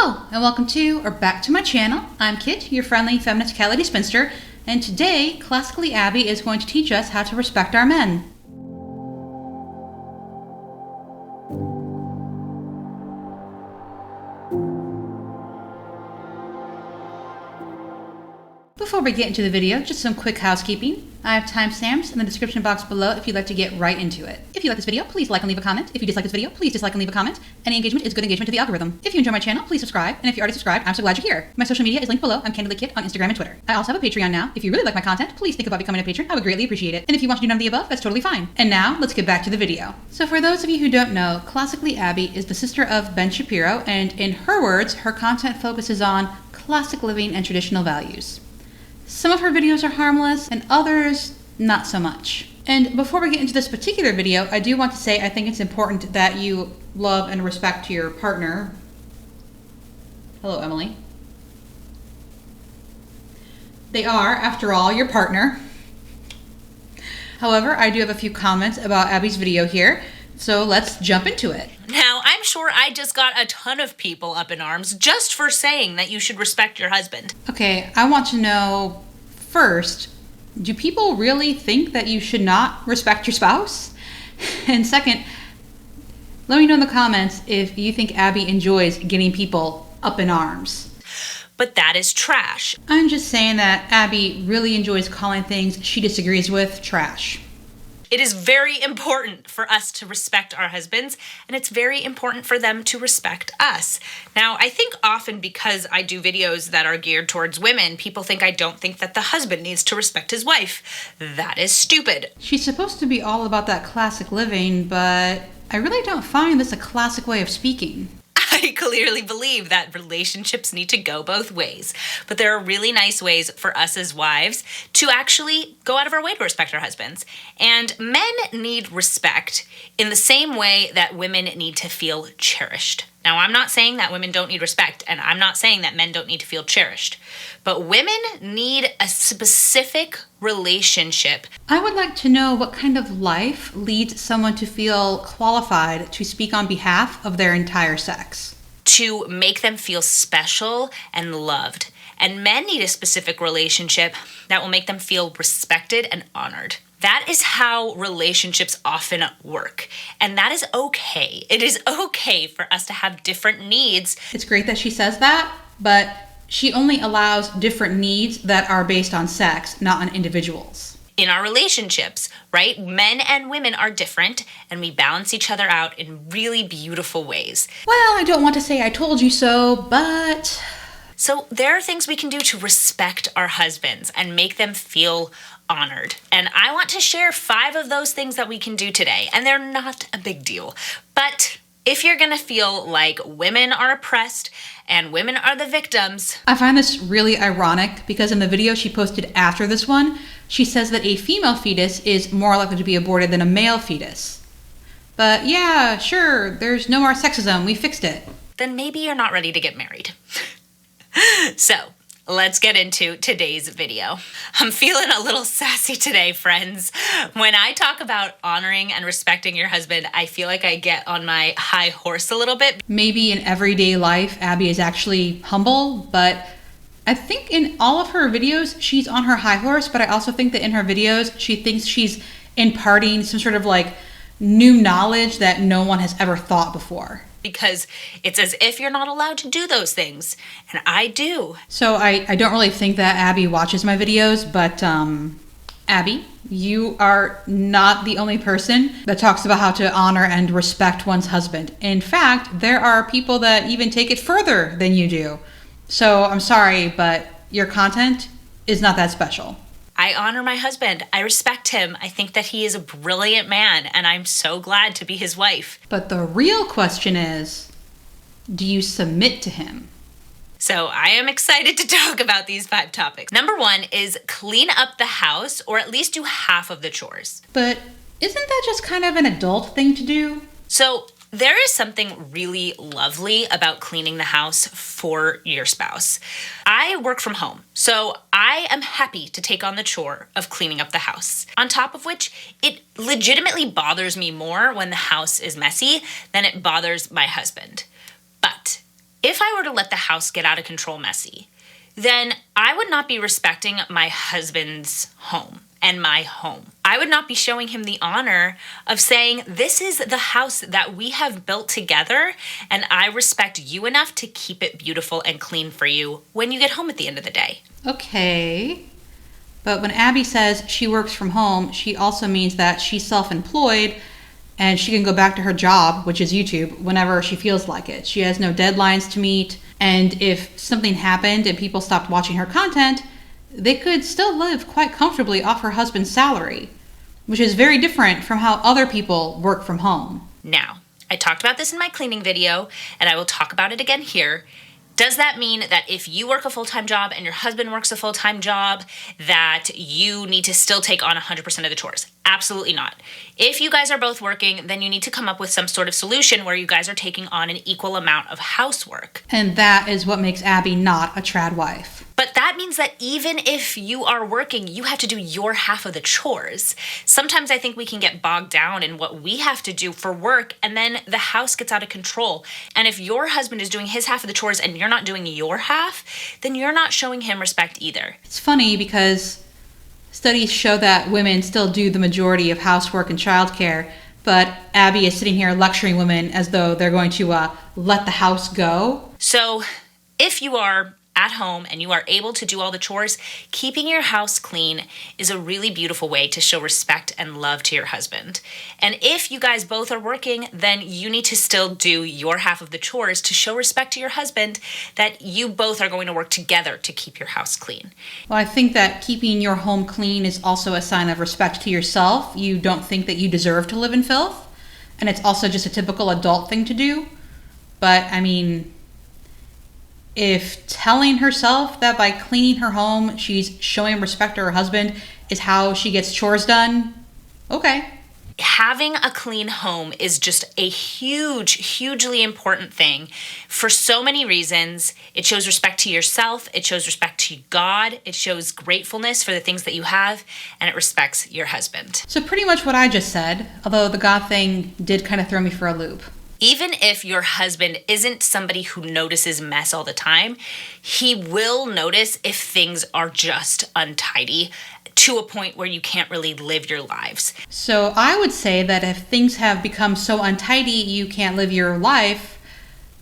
Hello, and welcome to or back to my channel. I'm Kit, your friendly feminist cat lady spinster, and today, Classically Abby is going to teach us how to respect our men. Before we get into the video, just some quick housekeeping. I have timestamps in the description box below if you'd like to get right into it. If you like this video, please like and leave a comment. If you dislike this video, please dislike and leave a comment. Any engagement is good engagement to the algorithm. If you enjoy my channel, please subscribe. And if you're already subscribed, I'm so glad you're here. My social media is linked below. I'm Candidly Kit on Instagram and Twitter. I also have a Patreon now. If you really like my content, please think about becoming a patron. I would greatly appreciate it. And if you want to do none of the above, that's totally fine. And now, let's get back to the video. So for those of you who don't know, Classically Abby is the sister of Ben Shapiro, and in her words, her content focuses on classic living and traditional values. Some of her videos are harmless, and others, not so much. And before we get into this particular video, I do want to say I think it's important that you love and respect your partner. Hello, Emily. They are, after all, your partner. However, I do have a few comments about Abby's video here, so let's jump into it. Now, I'm sure I just got a ton of people up in arms just for saying that you should respect your husband. Okay, I want to know first, do people really think that you should not respect your spouse? And second, let me know in the comments if you think Abby enjoys getting people up in arms. But that is trash. I'm just saying that Abby really enjoys calling things she disagrees with trash. It is very important for us to respect our husbands, and it's very important for them to respect us. Now, I think often because I do videos that are geared towards women, people think I don't think that the husband needs to respect his wife. That is stupid. She's supposed to be all about that classic living, but I really don't find this a classic way of speaking. I clearly believe that relationships need to go both ways, but there are really nice ways for us as wives to actually go out of our way to respect our husbands. And men need respect in the same way that women need to feel cherished. Now, I'm not saying that women don't need respect, and I'm not saying that men don't need to feel cherished, but women need a specific relationship. I would like to know what kind of life leads someone to feel qualified to speak on behalf of their entire sex. To make them feel special and loved. And men need a specific relationship that will make them feel respected and honored. That is how relationships often work. And that is okay. It is okay for us to have different needs. It's great that she says that, but she only allows different needs that are based on sex, not on individuals. In our relationships, right? Men and women are different, and we balance each other out in really beautiful ways. Well, I don't want to say I told you so, but... So there are things we can do to respect our husbands and make them feel honored. And I want to share 5 of those things that we can do today. And they're not a big deal. But if you're gonna feel like women are oppressed and women are the victims... I find this really ironic because in the video she posted after this one, she says that a female fetus is more likely to be aborted than a male fetus. But yeah, sure, there's no more sexism, we fixed it. Then maybe you're not ready to get married. So, let's get into today's video. I'm feeling a little sassy today, friends. When I talk about honoring and respecting your husband, I feel like I get on my high horse a little bit. Maybe in everyday life, Abby is actually humble, but I think in all of her videos, she's on her high horse, but I also think that in her videos, she thinks she's imparting some sort of like new knowledge that no one has ever thought before. Because it's as if you're not allowed to do those things, and I do. So I don't really think that Abby watches my videos, but Abby, you are not the only person that talks about how to honor and respect one's husband. In fact, there are people that even take it further than you do. So I'm sorry, but your content is not that special. I honor my husband. I respect him. I think that he is a brilliant man, and I'm so glad to be his wife. But the real question is, do you submit to him? So I am excited to talk about these 5 topics. Number 1 is clean up the house, or at least do half of the chores. But isn't that just kind of an adult thing to do? So there is something really lovely about cleaning the house for your spouse. I work from home, so I am happy to take on the chore of cleaning up the house. On top of which, it legitimately bothers me more when the house is messy than it bothers my husband. But if I were to let the house get out of control messy, then I would not be respecting my husband's home and my home. I would not be showing him the honor of saying, this is the house that we have built together, and I respect you enough to keep it beautiful and clean for you when you get home at the end of the day. Okay. But when Abby says she works from home, she also means that she's self-employed and she can go back to her job, which is YouTube, whenever she feels like it. She has no deadlines to meet. And if something happened and people stopped watching her content, they could still live quite comfortably off her husband's salary, which is very different from how other people work from home. Now, I talked about this in my cleaning video, and I will talk about it again here. Does that mean that if you work a full-time job and your husband works a full-time job, that you need to still take on 100% of the chores? Absolutely not. If you guys are both working, then you need to come up with some sort of solution where you guys are taking on an equal amount of housework. And that is what makes Abby not a trad wife. But that means that even if you are working, you have to do your half of the chores. Sometimes I think we can get bogged down in what we have to do for work, and then the house gets out of control. And if your husband is doing his half of the chores and you're not doing your half, then you're not showing him respect either. It's funny because studies show that women still do the majority of housework and childcare, but Abby is sitting here lecturing women as though they're going to let the house go. So if you are at home and you are able to do all the chores, keeping your house clean is a really beautiful way to show respect and love to your husband. And if you guys both are working, then you need to still do your half of the chores to show respect to your husband that you both are going to work together to keep your house clean. Well, I think that keeping your home clean is also a sign of respect to yourself. You don't think that you deserve to live in filth, and it's also just a typical adult thing to do. But I mean, if telling herself that by cleaning her home she's showing respect to her husband is how she gets chores done, okay. Having a clean home is just a hugely important thing for so many reasons. It shows respect to yourself, it shows respect to God, it shows gratefulness for the things that you have, and it respects your husband. So pretty much what I just said, although the God thing did kind of throw me for a loop. Even if your husband isn't somebody who notices mess all the time, he will notice if things are just untidy to a point where you can't really live your lives. So I would say that if things have become so untidy you can't live your life,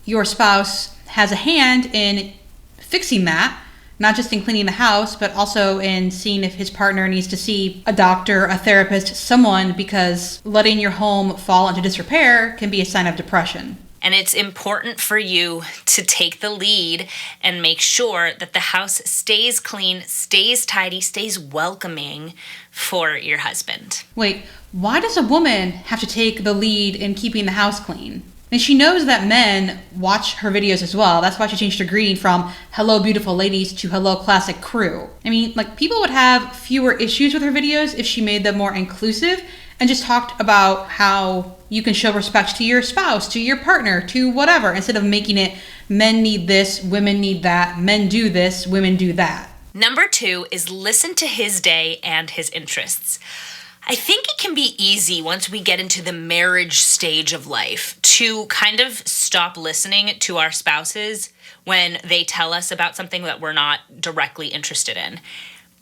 your spouse has a hand in fixing that. Not just in cleaning the house, but also in seeing if his partner needs to see a doctor, a therapist, someone, because letting your home fall into disrepair can be a sign of depression. And it's important for you to take the lead and make sure that the house stays clean, stays tidy, stays welcoming for your husband. Wait, why does a woman have to take the lead in keeping the house clean? And she knows that men watch her videos as well. That's why she changed her greeting from "Hello Beautiful Ladies" to "Hello Classic Crew." I mean, like, people would have fewer issues with her videos if she made them more inclusive and just talked about how you can show respect to your spouse, to your partner, to whatever, instead of making it men need this, women need that, men do this, women do that. Number 2 is listen to his day and his interests. I think it can be easy once we get into the marriage stage of life to kind of stop listening to our spouses when they tell us about something that we're not directly interested in.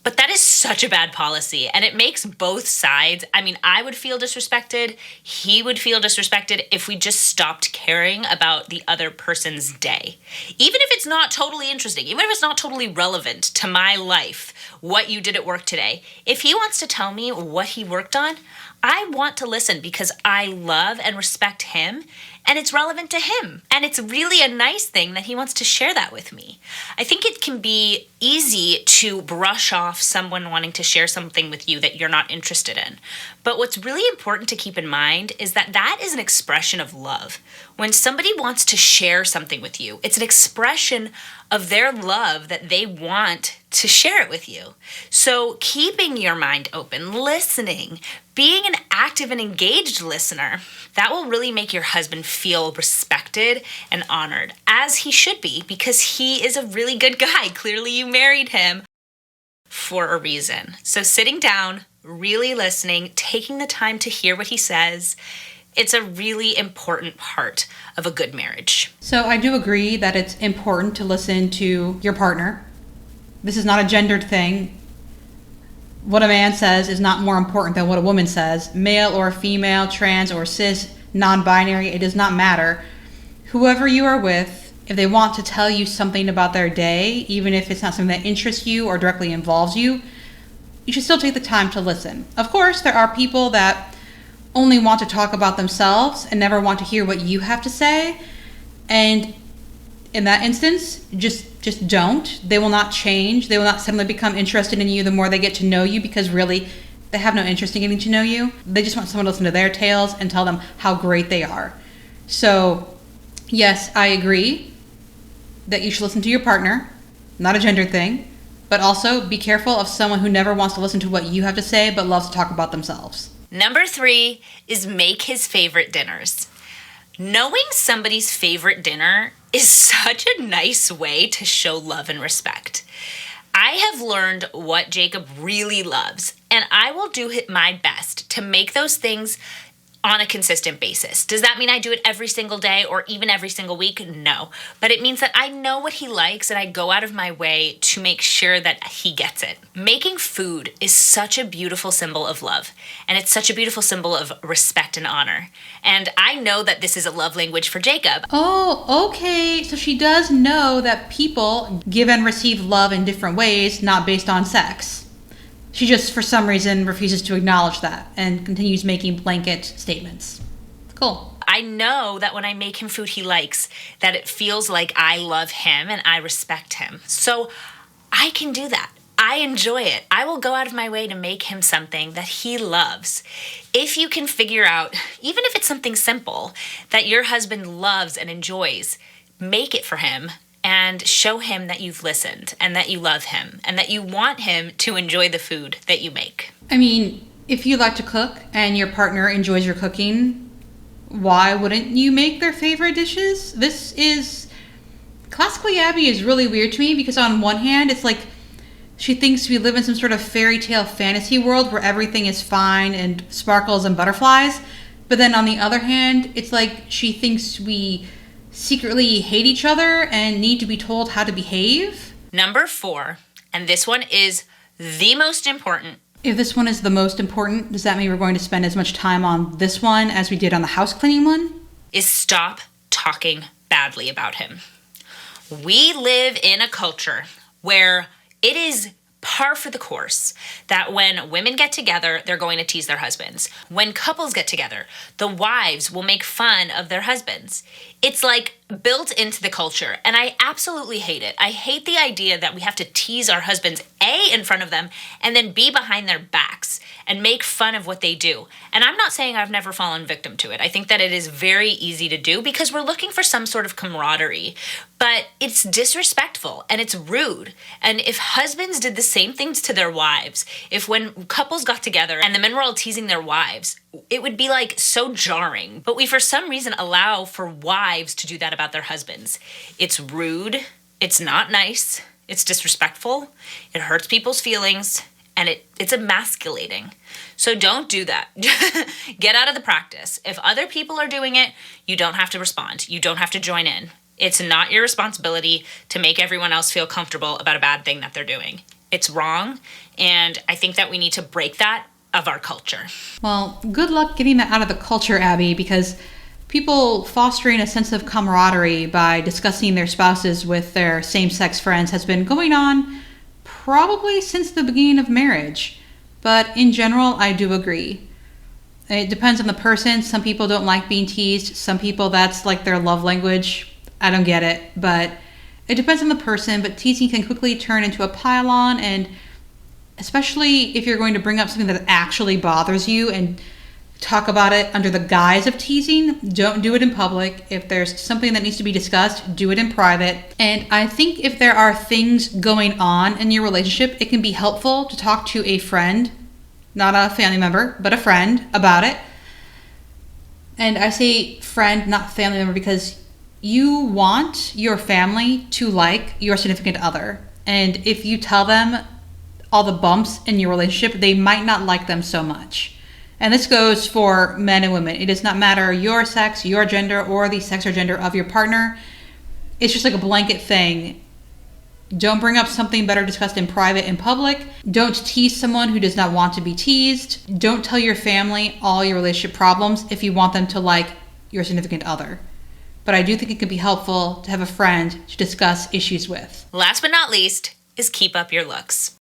But that is such a bad policy, and it makes both sides. I mean, I would feel disrespected, he would feel disrespected if we just stopped caring about the other person's day. Even if it's not totally interesting, even if it's not totally relevant to my life, what you did at work today. If he wants to tell me what he worked on, I want to listen because I love and respect him, and it's relevant to him. And it's really a nice thing that he wants to share that with me. I think it can be easy to brush off someone wanting to share something with you that you're not interested in. But what's really important to keep in mind is that that is an expression of love. When somebody wants to share something with you, it's an expression of their love that they want to share it with you. So keeping your mind open, listening, being an active and engaged listener, that will really make your husband feel respected and honored, as he should be, because he is a really good guy. Clearly you married him for a reason. So sitting down, really listening, taking the time to hear what he says, It's a really important part of a good marriage. So I do agree that it's important to listen to your partner. This is not a gendered thing. What a man says is not more important than what a woman says. Male or female, trans or cis, non-binary, it does not matter. Whoever you are with, if they want to tell you something about their day, even if it's not something that interests you or directly involves you, you should still take the time to listen. Of course, there are people that only want to talk about themselves and never want to hear what you have to say. And in that instance, just don't. They will not change. They will not suddenly become interested in you the more they get to know you, because really they have no interest in getting to know you. They just want someone to listen to their tales and tell them how great they are. So yes, I agree that you should listen to your partner, not a gender thing, but also be careful of someone who never wants to listen to what you have to say but loves to talk about themselves. Number 3 is make his favorite dinners. Knowing somebody's favorite dinner is such a nice way to show love and respect. I have learned what Jacob really loves, and I will do my best to make those things on a consistent basis. Does that mean I do it every single day or even every single week? No. But it means that I know what he likes and I go out of my way to make sure that he gets it. Making food is such a beautiful symbol of love, and it's such a beautiful symbol of respect and honor. And I know that this is a love language for Jacob. Oh, okay. So she does know that people give and receive love in different ways, not based on sex. She just, for some reason, refuses to acknowledge that and continues making blanket statements. Cool. I know that when I make him food he likes, that it feels like I love him and I respect him. So I can do that. I enjoy it. I will go out of my way to make him something that he loves. If you can figure out, even if it's something simple, that your husband loves and enjoys, make it for him. And show him that you've listened and that you love him and that you want him to enjoy the food that you make. I mean, if you like to cook and your partner enjoys your cooking, why wouldn't you make their favorite dishes? Classically Abby is really weird to me, because on one hand, it's like she thinks we live in some sort of fairy tale fantasy world where everything is fine and sparkles and butterflies. But then on the other hand, it's like she thinks we secretly hate each other and need to be told how to behave. Number 4, and this one is the most important. If this one is the most important, does that mean we're going to spend as much time on this one as we did on the house cleaning one? Is stop talking badly about him. We live in a culture where it is par for the course that when women get together, they're going to tease their husbands. When couples get together, the wives will make fun of their husbands. It's like built into the culture, and I absolutely hate it. I hate the idea that we have to tease our husbands, A, in front of them, and then B, behind their backs and make fun of what they do. And I'm not saying I've never fallen victim to it. I think that it is very easy to do because we're looking for some sort of camaraderie, but it's disrespectful and it's rude. And if husbands did the same things to their wives, if when couples got together and the men were all teasing their wives, it would be like so jarring. But we for some reason allow for wives to do that about their husbands. It's rude, it's not nice, it's disrespectful, it hurts people's feelings, and it's emasculating. So don't do that. Get out of the practice. If other people are doing it, you don't have to respond. You don't have to join in. It's not your responsibility to make everyone else feel comfortable about a bad thing that they're doing. It's wrong, and I think that we need to break that of our culture. Well, good luck getting that out of the culture, Abby, because people fostering a sense of camaraderie by discussing their spouses with their same-sex friends has been going on probably since the beginning of marriage. But in general, I do agree. It depends on the person. Some people don't like being teased. Some people, that's like their love language. I don't get it, but it depends on the person. But teasing can quickly turn into a pile-on, and especially if you're going to bring up something that actually bothers you and talk about it under the guise of teasing, don't do it in public. If there's something that needs to be discussed, do it in private. And I think if there are things going on in your relationship, it can be helpful to talk to a friend, not a family member, but a friend about it. And I say friend, not family member, because you want your family to like your significant other. And if you tell them all the bumps in your relationship, they might not like them so much. And this goes for men and women. It does not matter your sex, your gender, or the sex or gender of your partner. It's just like a blanket thing. Don't bring up something better discussed in private in public. Don't tease someone who does not want to be teased. Don't tell your family all your relationship problems if you want them to like your significant other. But I do think it can be helpful to have a friend to discuss issues with. Last but not least is keep up your looks.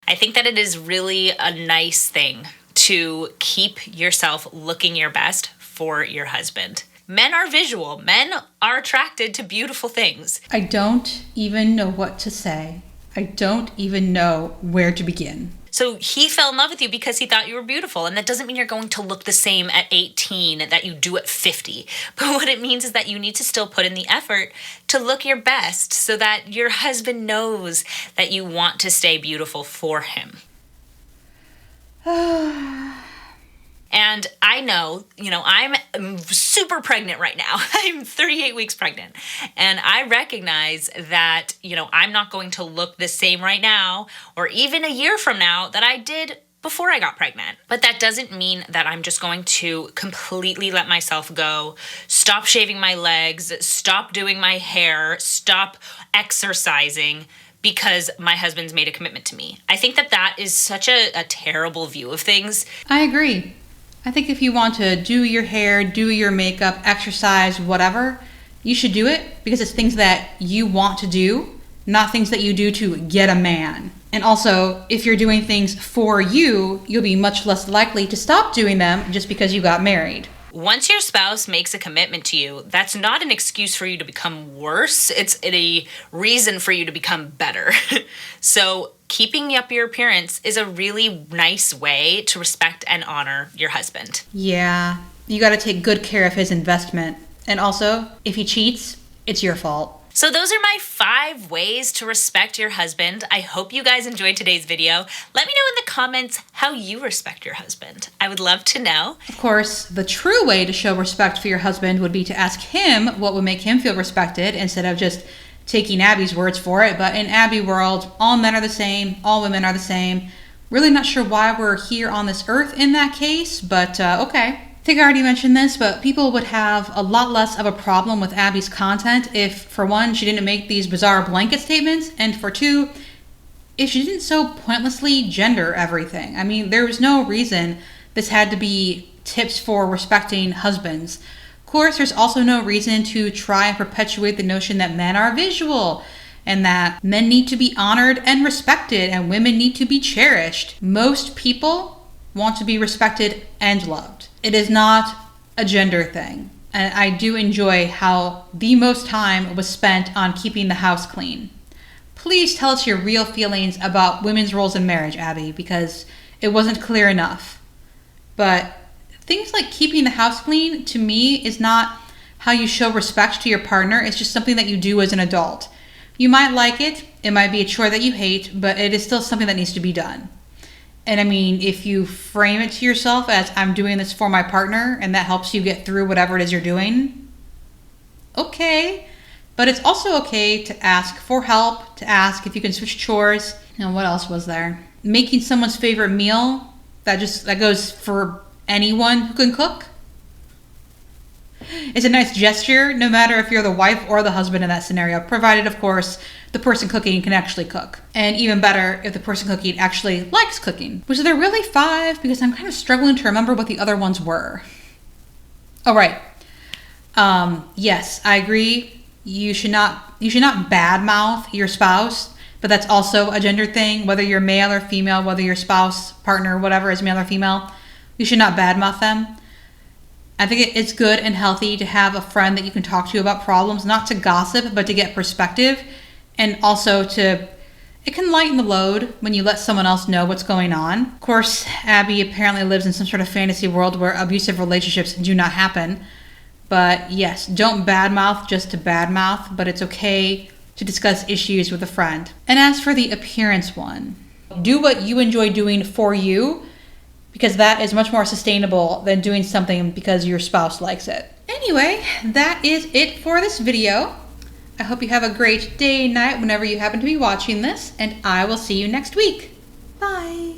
I think that it is really a nice thing to keep yourself looking your best for your husband. Men are visual. Men are attracted to beautiful things. I don't even know what to say. I don't even know where to begin. So he fell in love with you because he thought you were beautiful. And that doesn't mean you're going to look the same at 18 that you do at 50. But what it means is that you need to still put in the effort to look your best so that your husband knows that you want to stay beautiful for him. And I know, I'm super pregnant right now. I'm 38 weeks pregnant. And I recognize that, I'm not going to look the same right now or even a year from now that I did before I got pregnant. But that doesn't mean that I'm just going to completely let myself go, stop shaving my legs, stop doing my hair, stop exercising because my husband's made a commitment to me. I think that is such a terrible view of things. I agree. I think if you want to do your hair, do your makeup, exercise, whatever, you should do it because it's things that you want to do, not things that you do to get a man. And also, if you're doing things for you, you'll be much less likely to stop doing them just because you got married. Once your spouse makes a commitment to you, that's not an excuse for you to become worse. It's a reason for you to become better. So keeping up your appearance is a really nice way to respect and honor your husband. Yeah, you got to take good care of his investment. And also, if he cheats, it's your fault. So those are my 5 ways to respect your husband. I hope you guys enjoyed today's video. Let me know in the comments how you respect your husband. I would love to know. Of course, the true way to show respect for your husband would be to ask him what would make him feel respected instead of just taking Abby's words for it. But in Abby world, all men are the same, all women are the same. Really not sure why we're here on this earth in that case, but okay. I think I already mentioned this, but people would have a lot less of a problem with Abby's content if, for one, she didn't make these bizarre blanket statements, and for two, if she didn't so pointlessly gender everything. I mean, there was no reason this had to be tips for respecting husbands. Of course, there's also no reason to try and perpetuate the notion that men are visual and that men need to be honored and respected and women need to be cherished. Most people want to be respected and loved. It is not a gender thing. And I do enjoy how the most time was spent on keeping the house clean. Please tell us your real feelings about women's roles in marriage, Abby, because it wasn't clear enough. But things like keeping the house clean, to me, is not how you show respect to your partner. It's just something that you do as an adult. You might like it. It might be a chore that you hate, but it is still something that needs to be done. And I mean, if you frame it to yourself as I'm doing this for my partner and that helps you get through whatever it is you're doing, okay. But it's also okay to ask for help, to ask if you can switch chores. And what else was there? Making someone's favorite meal, that goes for anyone who can cook. It's a nice gesture, no matter if you're the wife or the husband in that scenario, provided, of course, the person cooking can actually cook. And even better, if the person cooking actually likes cooking. Was there really 5? Because I'm kind of struggling to remember what the other ones were. Oh, right. Yes, I agree. You should not badmouth your spouse, but that's also a gender thing, whether you're male or female, whether your spouse, partner, whatever is male or female. You should not badmouth them. I think it's good and healthy to have a friend that you can talk to about problems, not to gossip, but to get perspective. And also it can lighten the load when you let someone else know what's going on. Of course, Abby apparently lives in some sort of fantasy world where abusive relationships do not happen. But yes, don't badmouth just to badmouth, but it's okay to discuss issues with a friend. And as for the appearance one, do what you enjoy doing for you, because that is much more sustainable than doing something because your spouse likes it. Anyway, that is it for this video. I hope you have a great day, night, whenever you happen to be watching this, and I will see you next week. Bye.